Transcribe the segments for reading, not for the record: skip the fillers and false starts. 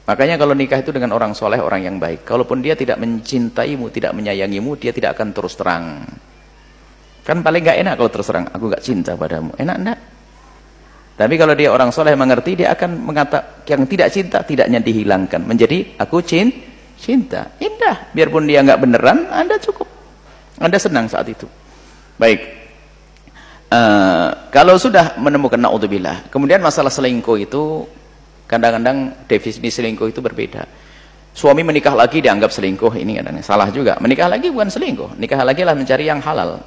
Makanya kalau nikah itu dengan orang soleh, orang yang baik. Kalaupun dia tidak mencintaimu, tidak menyayangimu, dia tidak akan terus terang. Kan paling gak enak kalau terus terang, aku gak cinta padamu. Enak enggak? Tapi kalau dia orang soleh mengerti, dia akan mengatakan yang tidak cinta, tidaknya dihilangkan. Menjadi, aku cinta. Indah. Biarpun dia nggak beneran, Anda cukup. Anda senang saat itu. Baik. Kalau sudah menemukan na'udzubillah, kemudian masalah selingkuh itu, kadang-kadang definisi selingkuh itu berbeda. Suami menikah lagi dianggap selingkuh, ini kadang salah juga. Menikah lagi bukan selingkuh. Nikah lagi lah mencari yang halal.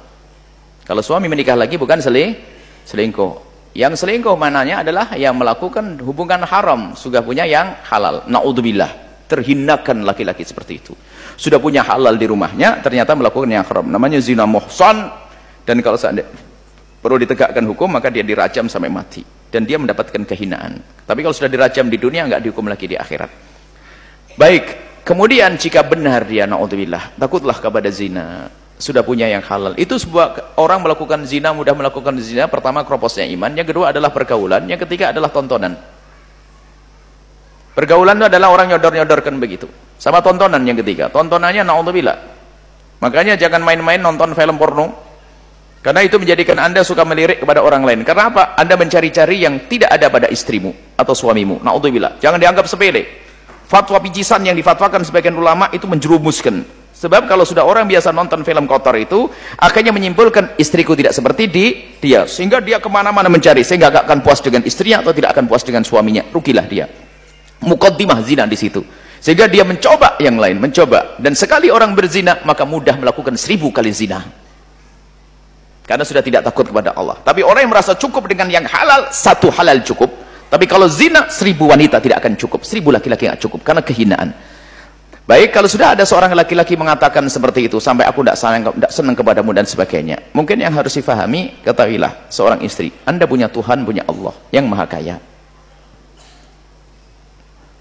Kalau suami menikah lagi bukan selingkuh. Yang selingkuh mananya adalah yang melakukan hubungan haram, sudah punya yang halal. Na'udzubillah, terhinakan laki-laki seperti itu. Sudah punya halal di rumahnya, ternyata melakukan yang haram. Namanya zina muhsan, dan kalau seandainya perlu ditegakkan hukum, maka dia dirajam sampai mati. Dan dia mendapatkan kehinaan. Tapi kalau sudah dirajam di dunia, nggak dihukum lagi di akhirat. Baik, kemudian jika benar dia, na'udzubillah, takutlah kepada zina. Sudah punya yang halal. Itu sebuah orang melakukan zina, mudah melakukan zina. Pertama, kroposnya iman. Yang kedua adalah pergaulan. Yang ketiga adalah tontonan. Pergaulan itu adalah orang nyodor-nyodorkan begitu. Sama tontonan yang ketiga. Tontonannya na'udzubillah. Makanya jangan main-main nonton film porno. Karena itu menjadikan Anda suka melirik kepada orang lain. Karena apa? Anda mencari-cari yang tidak ada pada istrimu atau suamimu. Na'udzubillah. Jangan dianggap sepele. Fatwa picisan yang difatwakan sebagian ulama itu menjerumuskan. Sebab kalau sudah orang biasa nonton film kotor itu, akhirnya menyimpulkan istriku tidak seperti dia. Sehingga dia kemana-mana mencari. Sehingga gak akan puas dengan istrinya atau tidak akan puas dengan suaminya. Rugilah dia. Muqaddimah zina di situ. Sehingga dia mencoba yang lain. Mencoba. Dan sekali orang berzina, maka mudah melakukan 1000 kali zina. Karena sudah tidak takut kepada Allah. Tapi orang yang merasa cukup dengan yang halal, 1 halal cukup. Tapi kalau zina, 1000 wanita tidak akan cukup. 1000 laki-laki tidak cukup. Karena kehinaan. Baik, kalau sudah ada seorang laki-laki mengatakan seperti itu, sampai aku tidak senang kepadamu dan sebagainya. Mungkin yang harus difahami, ketahuilah seorang istri, Anda punya Tuhan, punya Allah yang maha kaya.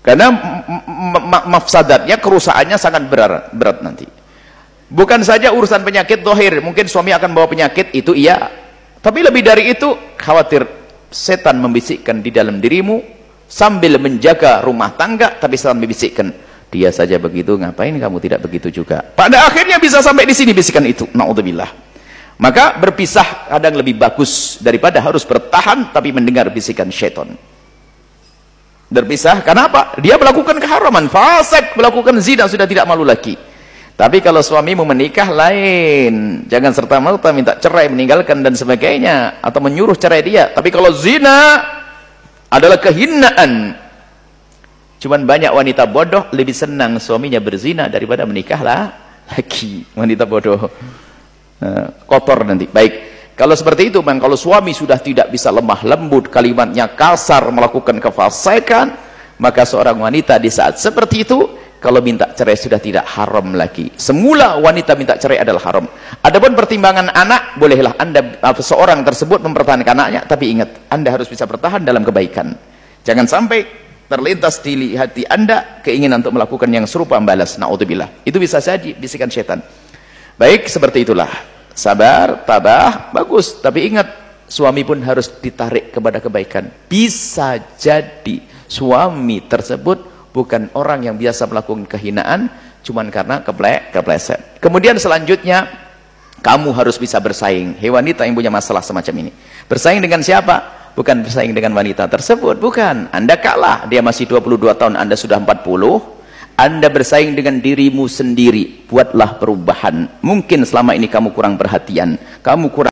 Karena mafsadatnya, kerusakannya sangat berat nanti. Bukan saja urusan penyakit dohir, mungkin suami akan bawa penyakit, itu iya. Tapi lebih dari itu, khawatir setan membisikkan di dalam dirimu, sambil menjaga rumah tangga, tapi setan membisikkan, dia saja begitu, ngapain kamu tidak begitu juga? Pada akhirnya bisa sampai di sini bisikan itu. Na'udzubillah. Maka berpisah kadang lebih bagus daripada harus bertahan tapi mendengar bisikan syaitan. Berpisah, kenapa? Dia melakukan keharaman, fasik, melakukan zina, sudah tidak malu lagi. Tapi kalau suamimu menikah lain, jangan serta-merta minta cerai, meninggalkan dan sebagainya, atau menyuruh cerai dia. Tapi kalau zina adalah kehinaan. Cuman banyak wanita bodoh lebih senang suaminya berzina daripada menikahlah lagi. Wanita bodoh kotor nanti. Baik, kalau seperti itu, kalau suami sudah tidak bisa lemah lembut, kalimatnya kasar, melakukan kefasikan, maka seorang wanita di saat seperti itu, kalau minta cerai sudah tidak haram lagi. Semula wanita minta cerai adalah haram. Adapun pertimbangan anak, bolehlah Anda, seorang tersebut mempertahankan anaknya, tapi ingat, Anda harus bisa bertahan dalam kebaikan. Jangan sampai terlintas di hati Anda keinginan untuk melakukan yang serupa, membalas. Na'udzubillah. Itu bisa saja bisikan setan. Baik, seperti itulah. Sabar, tabah, bagus. Tapi ingat, suami pun harus ditarik kepada kebaikan. Bisa jadi suami tersebut bukan orang yang biasa melakukan kehinaan, cuman karena kepleset. Kemudian selanjutnya, kamu harus bisa bersaing. Hei wanita yang punya masalah semacam ini. Bersaing dengan siapa? Bukan bersaing dengan wanita tersebut, bukan. Anda kalah, dia masih 22 tahun, Anda sudah 40. Anda bersaing dengan dirimu sendiri. Buatlah perubahan. Mungkin selama ini kamu kurang perhatian, kamu kurang